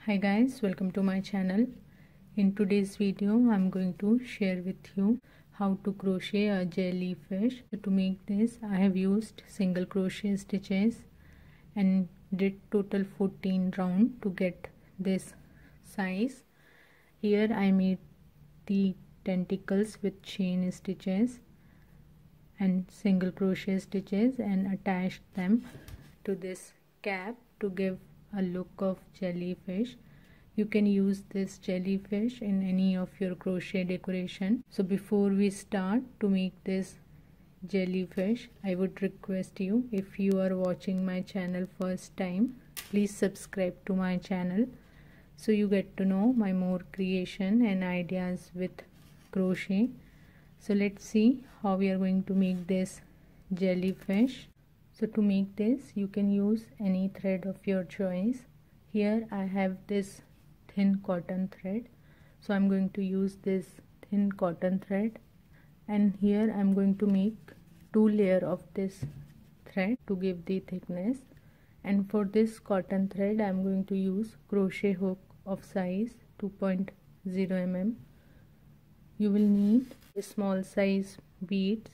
Hi guys, welcome to my channel. In today's video I'm going to share with you how to crochet a jellyfish. To make this I have used single crochet stitches and did total 14 round to get this size. Here I made the tentacles with chain stitches and single crochet stitches and attached them to this cap to give a look of jellyfish. You can use this jellyfish in any of your crochet decoration. So before we start to make this jellyfish, I would request you, if you are watching my channel first time, please subscribe to my channel so you get to know my more creation and ideas with crochet. So let's see how we are going to make this jellyfish. So to make this you can use any thread of your choice. Here I have this thin cotton thread, so I'm going to use this thin cotton thread, and here I'm going to make 2 layers of this thread to give the thickness. And for this cotton thread I'm going to use crochet hook of size 2.0 mm. You will need a small size beads,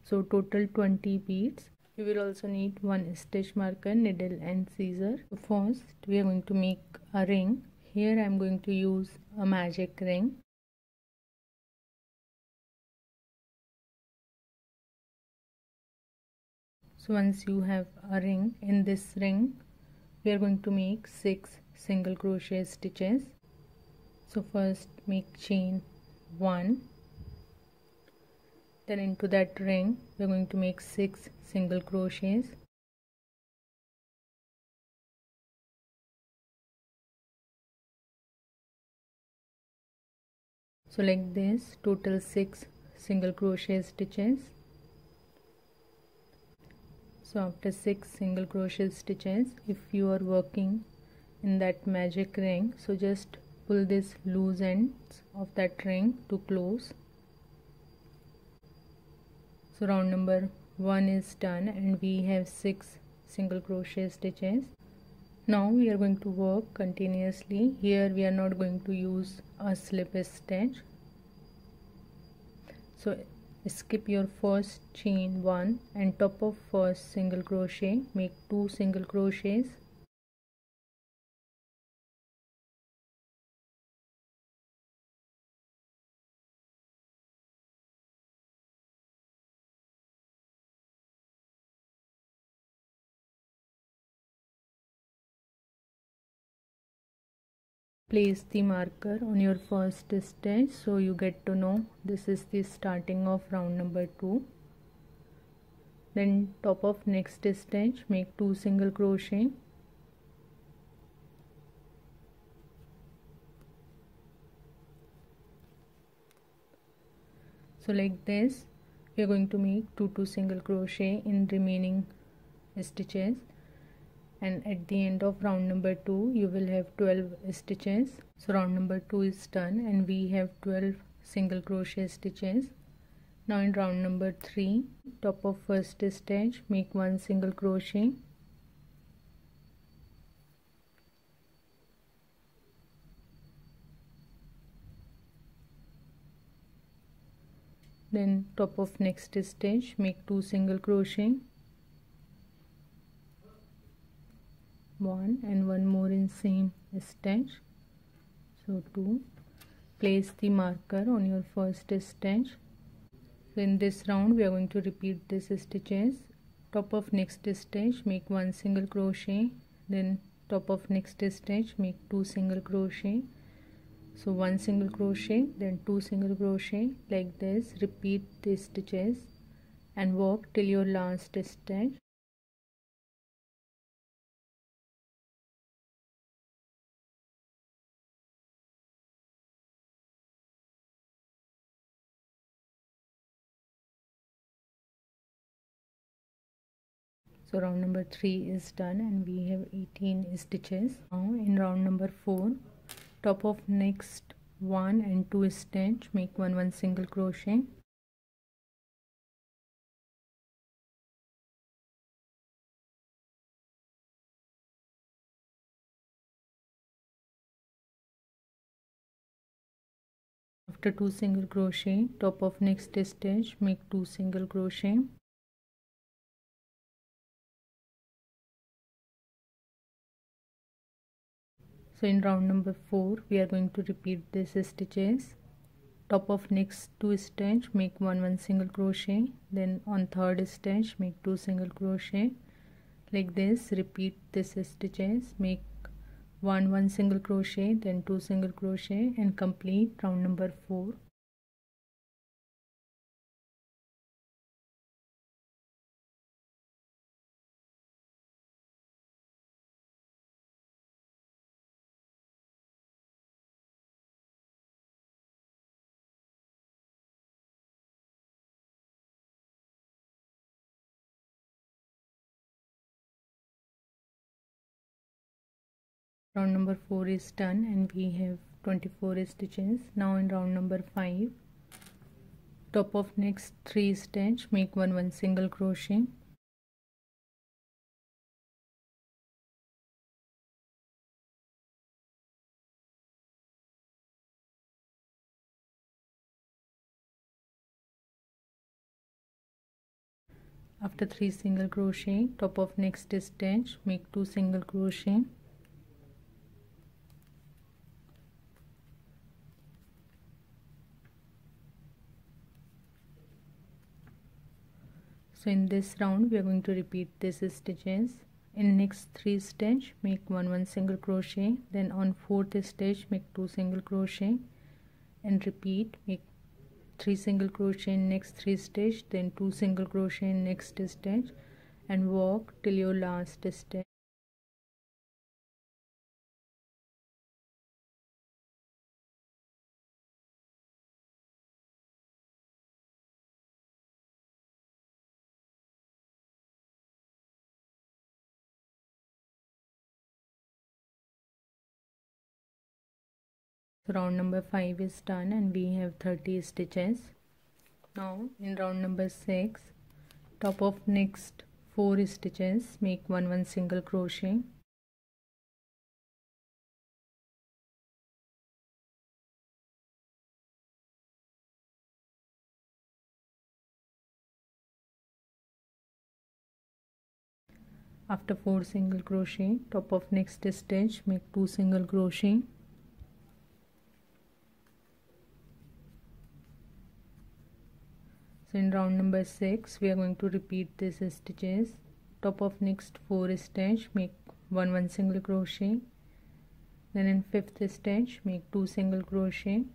so total 20 beads. You will also need one stitch marker, needle and scissor. First we are going to make a ring. Here I am going to use a magic ring. So once you have a ring, in this ring we are going to make 6 single crochet stitches. So first make chain 1, then into that ring we are going to make 6 single crochets. So like this, total 6 single crochet stitches. So after 6 single crochet stitches, if you are working in that magic ring, so just pull this loose ends of that ring to close. So round number 1 is done and we have 6 single crochet stitches. Now we are going to work continuously. Here we are not going to use a slip stitch. So skip your first chain 1 and top of first single crochet make 2 single crochets. Place the marker on your first stitch so you get to know this is the starting of round number 2. Then top of next stitch make 2 single crochet. So like this we are going to make 2 single crochet in remaining stitches, and at the end of round number 2 you will have 12 stitches. So round number 2 is done and we have 12 single crochet stitches. Now in round number 3, top of first stitch make 1 single crochet. Then top of next stitch make 2 single crochet, 1 and 1 more in same stitch, so 2. Place the marker on your first stitch. So in this round we are going to repeat these stitches. Top of next stitch make 1 single crochet, then top of next stitch make 2 single crochet, so 1 single crochet, then 2 single crochet. Like this repeat the stitches and work till your last stitch. So round number 3 is done and we have 18 stitches. Now in round number 4, top of next 1 and 2 stitch make 1 single crochet. After 2 single crochet, top of next stitch, make 2 single crochet. So in round number 4 we are going to repeat these stitches. Top of next 2 stitch, make 1 single crochet, then on third stitch make 2 single crochet. Like this, repeat these stitches, make 1 single crochet, then 2 single crochet, and complete round number 4. Round number 4 is done and we have 24 stitches. Now in round number 5, top of next 3 stitch, make 1 single crochet. After 3 single crochet, top of next stitch, make 2 single crochet. So in this round we are going to repeat these stitches. In next 3 stitch, make 1 single crochet, then on 4th stitch make 2 single crochet, and repeat, make 3 single crochet in next 3 stitch, then 2 single crochet in next stitch, and walk till your last stitch. So round number 5 is done and we have 30 stitches. Now in round number 6, top of next 4 stitches, make 1 single crochet. After 4 single crochet, top of next stitch, make 2 single crochet. So in round number 6 we are going to repeat these stitches. Top of next 4 stitch, make 1 single crochet, then in 5th stitch make 2 single crochet.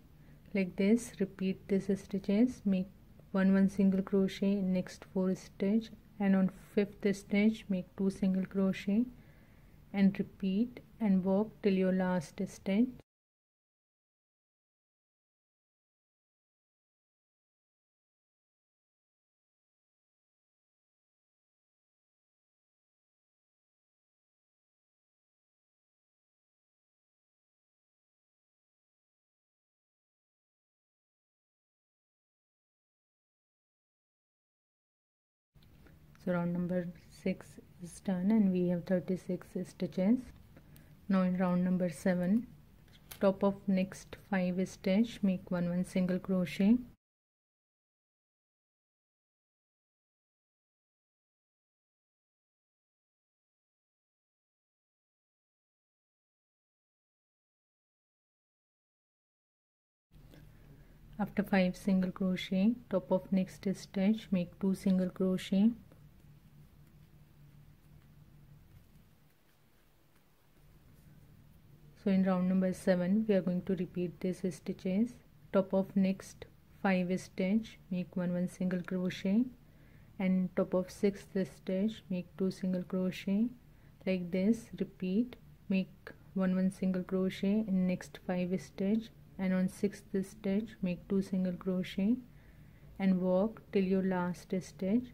Like this, repeat these stitches, make 1 single crochet in next 4 stitch, and on 5th stitch make 2 single crochet, and repeat and walk till your last stitch. So round number 6 is done and we have 36 stitches. Now in round number 7, top of next 5 stitch, make 1 single crochet. After 5 single crochet, top of next stitch, make 2 single crochet. So in round number 7 we are going to repeat these stitches. Top of next 5 stitch, make 1 single crochet, and top of 6th stitch make 2 single crochet. Like this, repeat, make 1 single crochet in next 5 stitch, and on 6th stitch make 2 single crochet, and walk till your last stitch.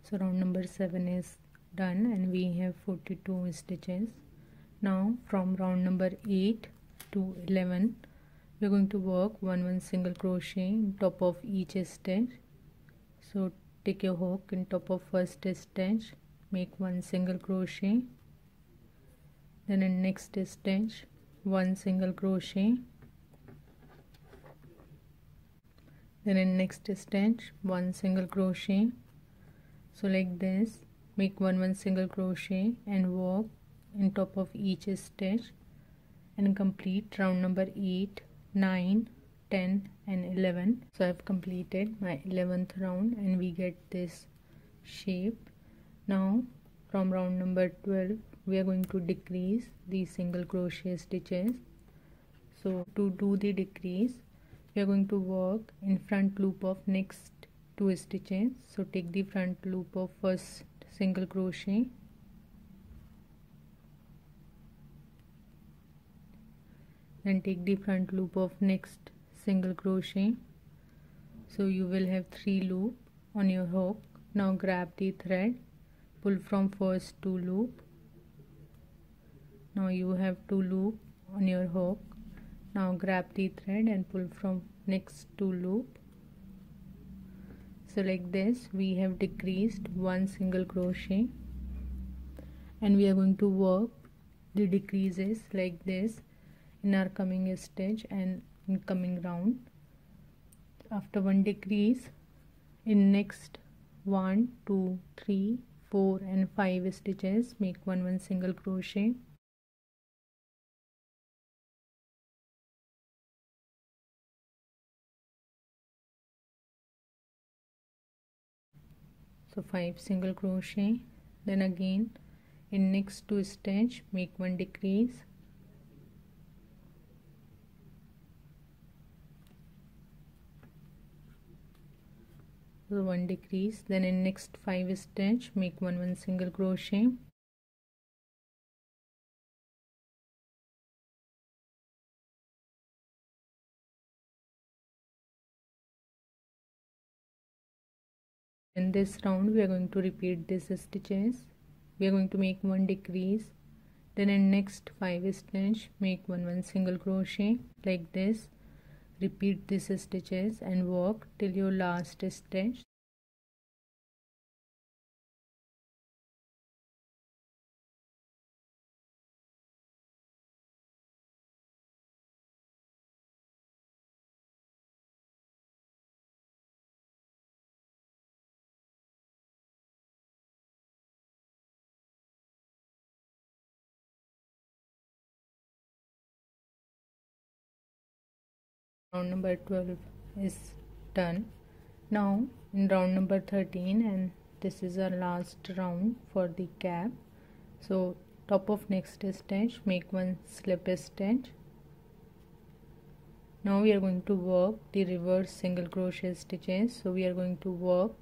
So round number 7 is done and we have 42 stitches. Now from round number 8 to 11 we are going to work one single crochet in top of each stitch. So take your hook in top of first stitch, make one single crochet, then in next stitch one single crochet, then in next stitch one single crochet. So like this, make one single crochet and work in top of each stitch and complete round number 8, 9, 10 and 11. So I have completed my 11th round and we get this shape. Now from round number 12 we are going to decrease these single crochet stitches. So to do the decrease we are going to work in front loop of next 2 stitches. So take the front loop of first single crochet, then take the front loop of next single crochet. So you will have 3 loop on your hook. Now grab the thread, pull from first 2 loop. Now you have 2 loop on your hook. Now grab the thread and pull from next 2 loop. So like this we have decreased one single crochet and we are going to work the decreases like this in our coming stitch and in coming round. After one decrease, in next 1, 2, 3, 4 and 5 stitches make one single crochet. So 5 single crochet, then again in next 2 stitch make one decrease, so one decrease, then in next 5 stitch make one single crochet, in this round we are going to repeat these stitches. We are going to make one decrease, then in next 5 stitch make one single crochet like this. Repeat these stitches and work till your last stitch. Round number 12 is done. Now in round number 13, and this is our last round for the cap. So top of next stitch make one slip stitch. Now we are going to work the reverse single crochet stitches. So we are going to work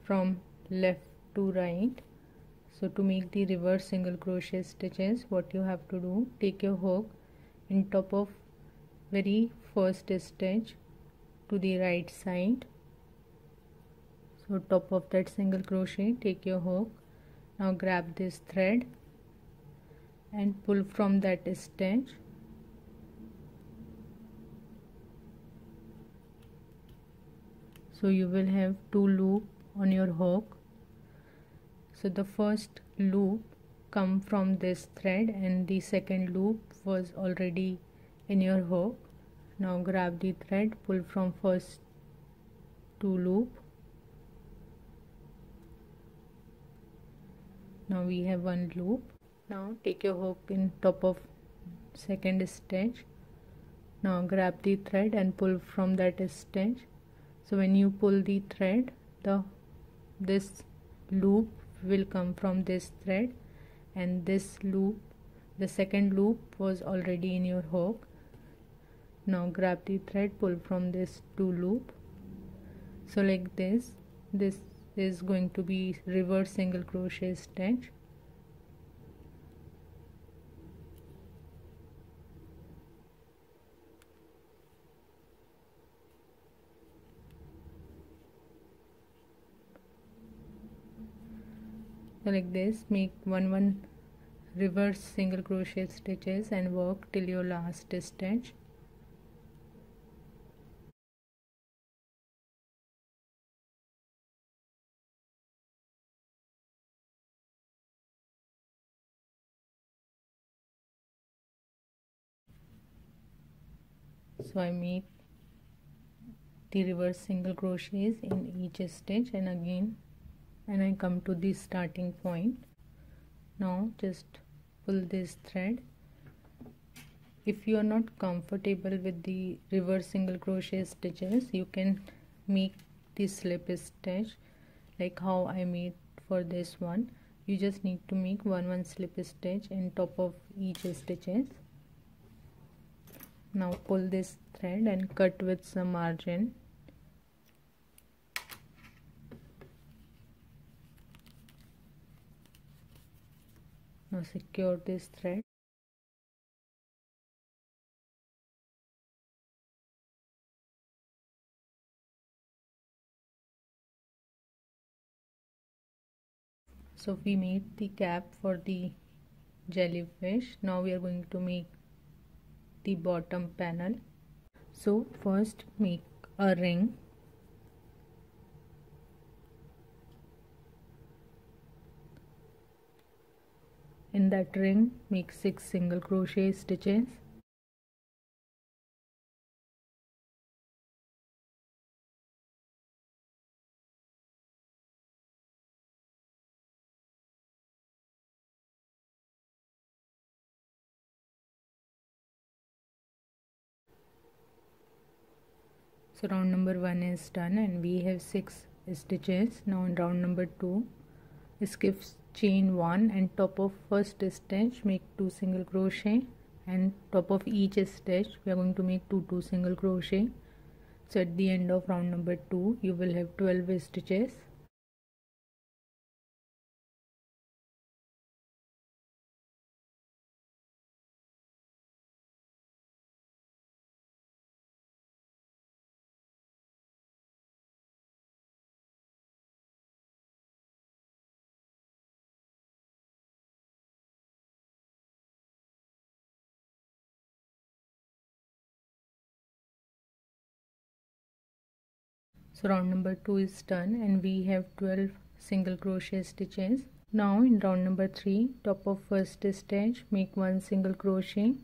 from left to right. So to make the reverse single crochet stitches, what you have to do, take your hook in top of very first stitch to the right side. So top of that single crochet, take your hook. Now grab this thread and pull from that stitch. So you will have 2 loop on your hook. So the first loop come from this thread and the second loop was already in your hook. Now grab the thread, pull from first 2 loop. Now we have 1 loop. Now take your hook in top of second stitch. Now grab the thread and pull from that stitch. So when you pull the thread, this loop will come from this thread, and this loop, the second loop, was already in your hook. Now grab the thread, pull from this 2 loop. So like this is going to be reverse single crochet stitch. So like this, make one reverse single crochet stitches and work till your last stitch. So I made the reverse single crochets in each stitch, and again I come to the starting point. Now just pull this thread. If you are not comfortable with the reverse single crochet stitches, you can make the slip stitch like how I made for this one. You just need to make one slip stitch in top of each stitches. Now pull this thread and cut with some margin. Now secure this thread. So we made the cap for the jellyfish. Now we are going to make the bottom panel. So first make a ring. In that ring make 6 single crochet stitches. So round number 1 is done and we have 6 stitches. Now in round number 2, skip chain 1 and top of first stitch make 2 single crochet, and top of each stitch we are going to make 2 single crochet. So at the end of round number 2 you will have 12 stitches. So round number 2 is done and we have 12 single crochet stitches. Now in round number 3, top of first stitch make 1 single crochet,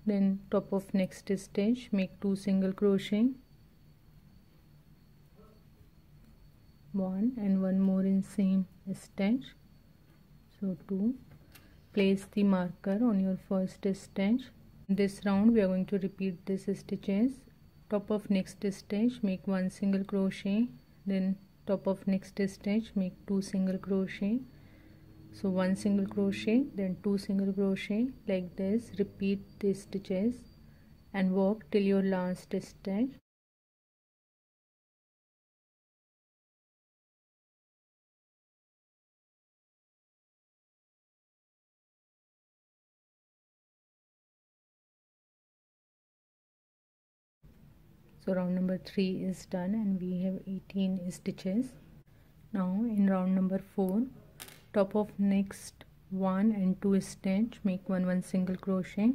then top of next stitch make 2 single crochet, 1 and 1 more in same stitch. So 2. Place the marker on your first stitch. This round we are going to repeat these stitches. Top of next stitch make 1 single crochet, then top of next stitch make 2 single crochet. So 1 single crochet, then 2 single crochet, like this. Repeat these stitches and work till your last stitch. So round number 3 is done and we have 18 stitches. Now in round number 4, top of next 1 and 2 stitch make 1 single crochet.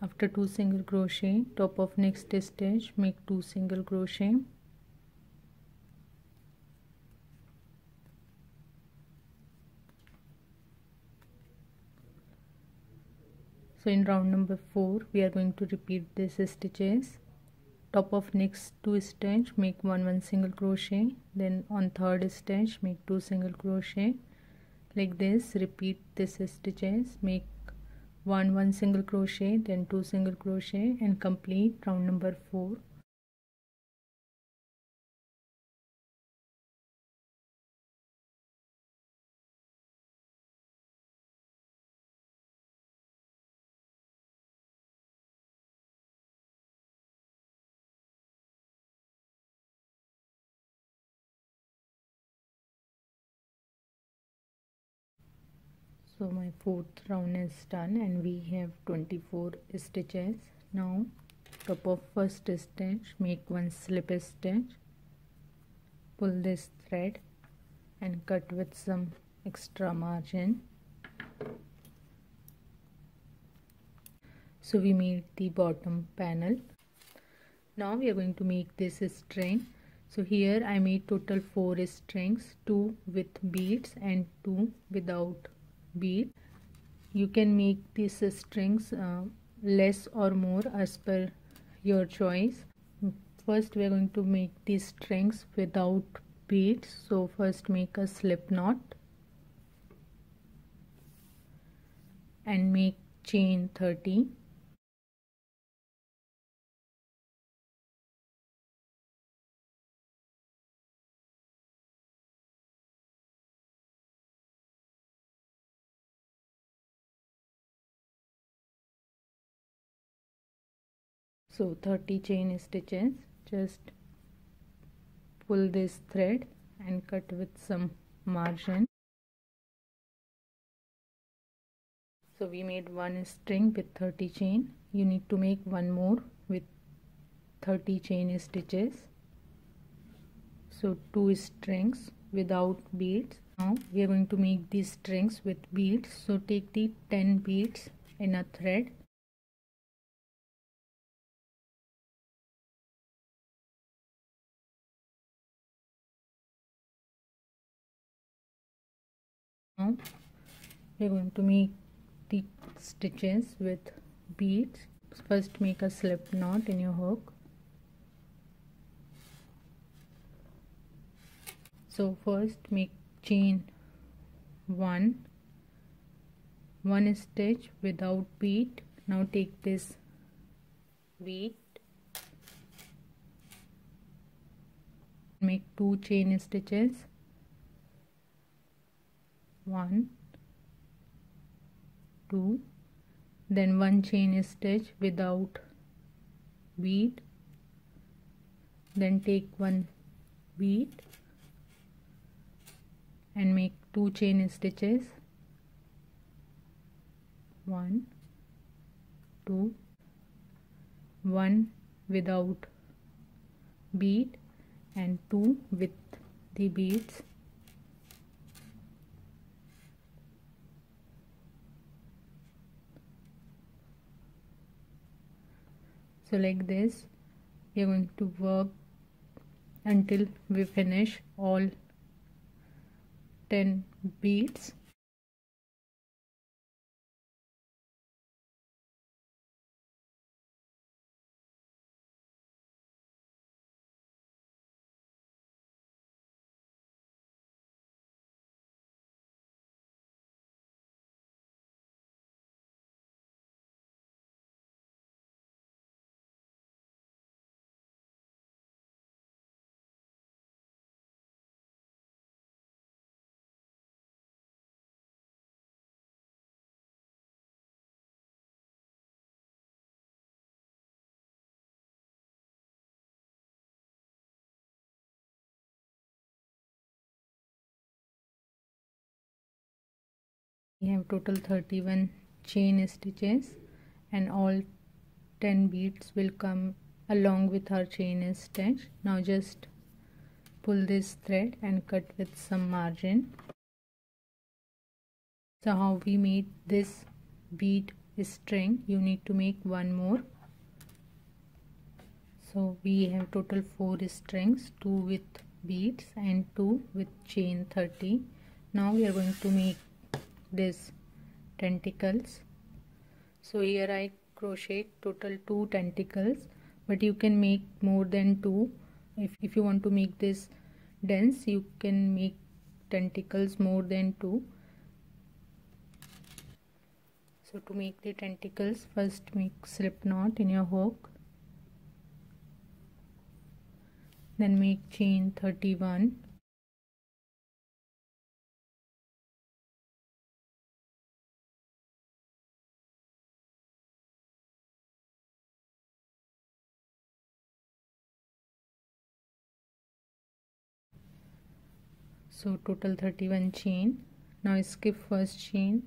After 2 single crochet, top of next stitch make 2 single crochet. So in round number 4 we are going to repeat these stitches. Top of next 2 stitch make 1 single crochet, then on third stitch make 2 single crochet, like this. Repeat these stitches, make 1 single crochet, then 2 single crochet, and complete round number 4. So my fourth round is done and we have 24 stitches. Now top of first stitch, make one slip stitch, pull this thread and cut with some extra margin. So we made the bottom panel. Now we are going to make this string. So here I made total 4 strings, 2 with beads and 2 without bead. You can make these strings less or more as per your choice. First we are going to make these strings without beads. So first make a slip knot and make chain 30. So 30 chain stitches. Just pull this thread and cut with some margin. So we made one string with 30 chain. You need to make one more with 30 chain stitches. So 2 strings without beads. Now we are going to make these strings with beads. So take the 10 beads in a thread. Now we are going to make the stitches with beads. First make a slip knot in your hook. So first make chain 1 stitch without bead. Now take this bead, make 2 chain stitches, 1 2, then 1 chain stitch without bead, then take 1 bead and make 2 chain stitches, 1 2, 1 without bead and 2 with the beads. So like this we are going to work until we finish all 10 beads. We have total 31 chain stitches and all 10 beads will come along with our chain stitch. Now just pull this thread and cut with some margin. So how we made this bead string, you need to make one more. So we have total 4 strings, 2 with beads and 2 with chain 30. Now we are going to make this tentacles. So here I crochet total 2 tentacles, but you can make more than 2. If you want to make this dense, you can make tentacles more than 2. So to make the tentacles, first make slip knot in your hook, then make chain 31, so total 31 chain. Now skip first chain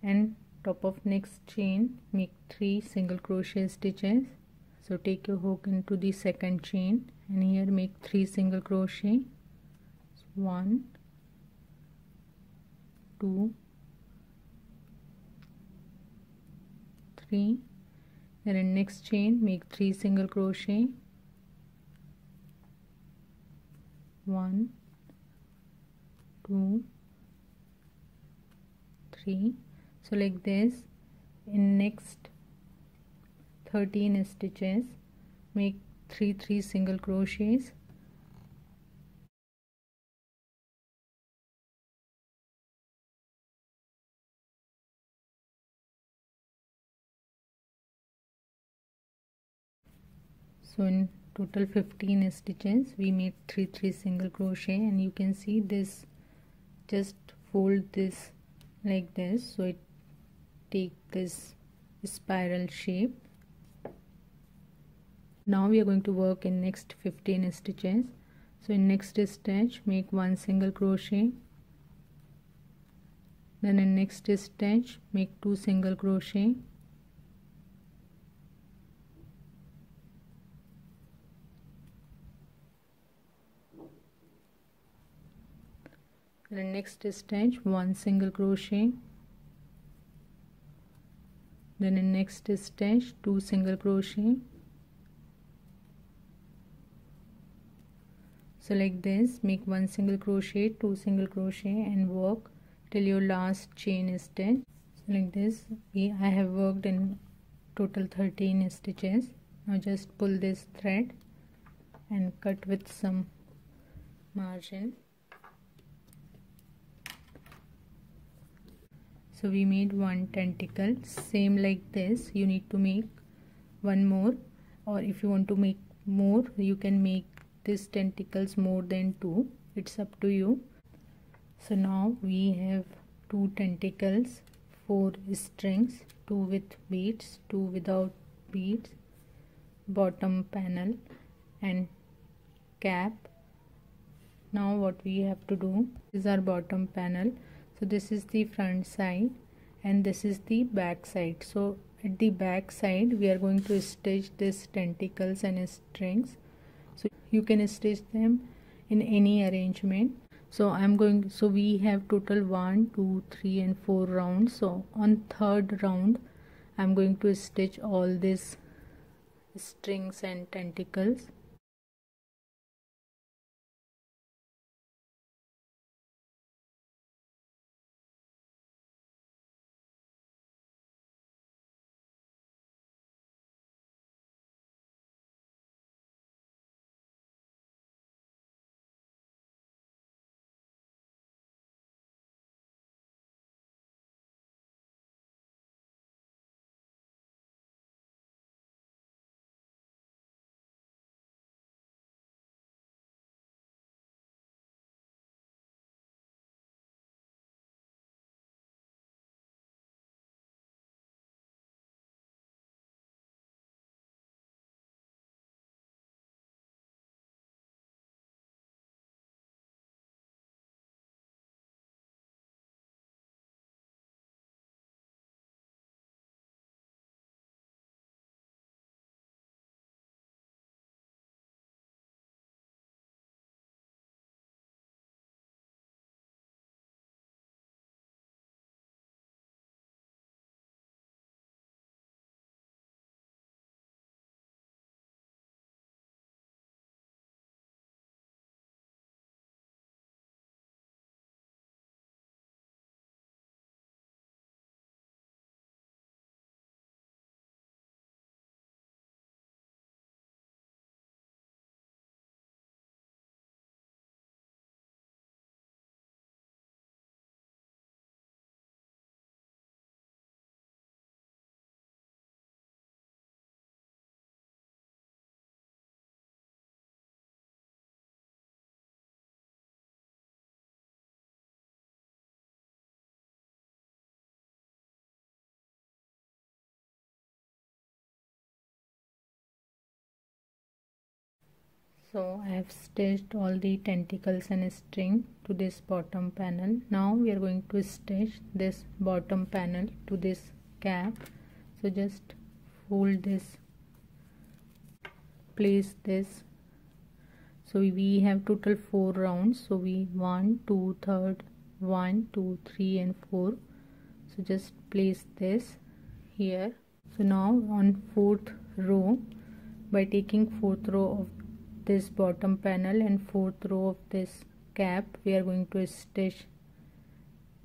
and top of next chain make 3 single crochet stitches. So take your hook into the second chain and here make 3 single crochet. 1 2 3, then in next chain make 3 single crochet. 1 2 3. So like this, in next 13 stitches make 3 single crochets. So in total 15 stitches we made 3 single crochet, and you can see this, just fold this like this so it take this spiral shape. Now we are going to work in next 15 stitches. So in next stitch make 1 single crochet, then in next stitch make 2 single crochet, then in next stitch 1 single crochet, then in next stitch 2 single crochet. So like this, make 1 single crochet, 2 single crochet and work till your last chain stitch. So like this, I have worked in total 13 stitches. Now just pull this thread and cut with some margin. So we made 1 tentacle. Same like this, you need to make 1 more, or if you want to make more you can make these tentacles more than 2, it's up to you. So now we have 2 tentacles, 4 strings, 2 with beads, 2 without beads, bottom panel and cap. Now what we have to do is our bottom panel. So this is the front side and this is the back side. So at the back side we are going to stitch these tentacles and strings. So you can stitch them in any arrangement. So we have total 1 2 3 and 4 rounds. So on third round I'm going to stitch all these strings and tentacles. So I have stitched all the tentacles and string to this bottom panel. Now we are going to stitch this bottom panel to this cap. So just fold this, place this. So we have total 4 rounds. So we 1, 2, 3, 1, 2, 3 and 4. So just place this here. So now on 4th row, by taking 4th row of this bottom panel and 4th row of this cap, we are going to stitch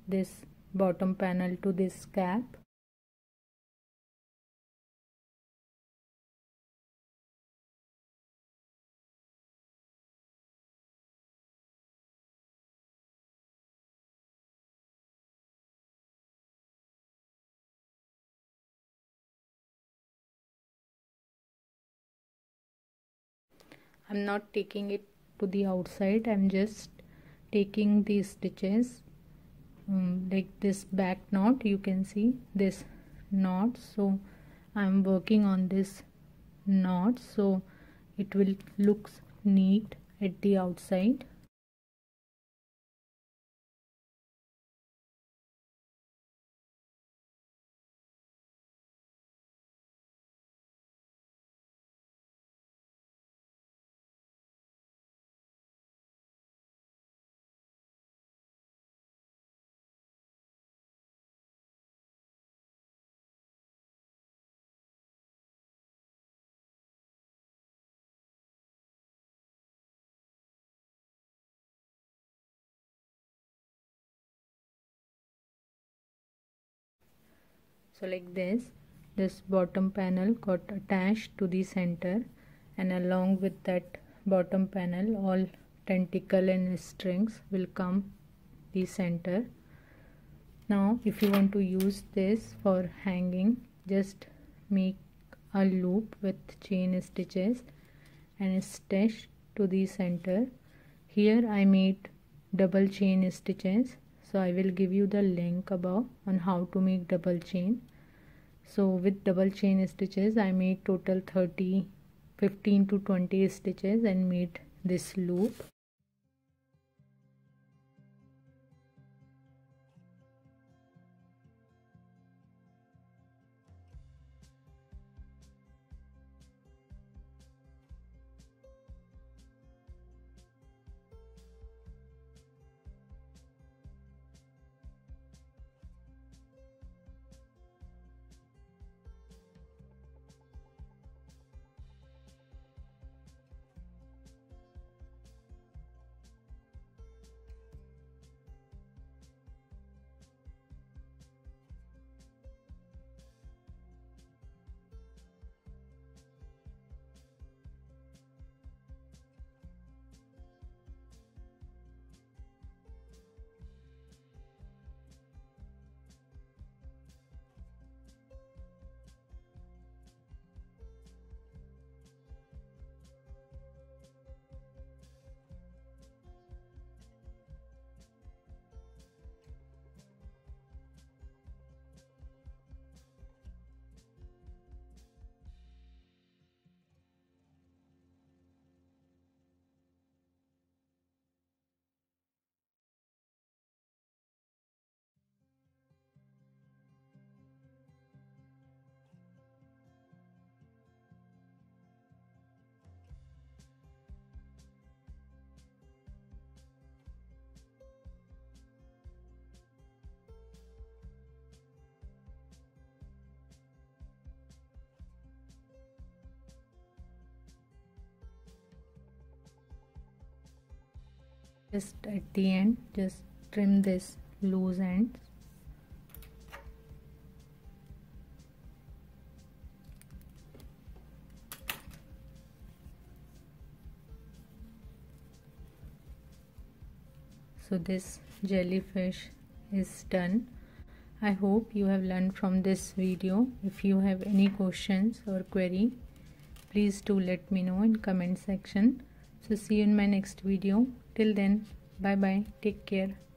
this bottom panel to this cap. I'm not taking it to the outside, I'm just taking these stitches like this back knot. You can see this knot, so I'm working on this knot so it will look neat at the outside. So like this bottom panel got attached to the center, and along with that bottom panel all tentacle and strings will come the center. Now if you want to use this for hanging, just make a loop with chain stitches and stitch to the center. Here I made double chain stitches, so I will give you the link above on how to make double chain. So with double chain stitches I made total 15 to 20 stitches and made this loop. Just at the end, just trim this loose ends. So this jellyfish is done. I hope you have learned from this video. If you have any questions or query, please do let me know in comment section. So see you in my next video. Till then, bye bye, take care.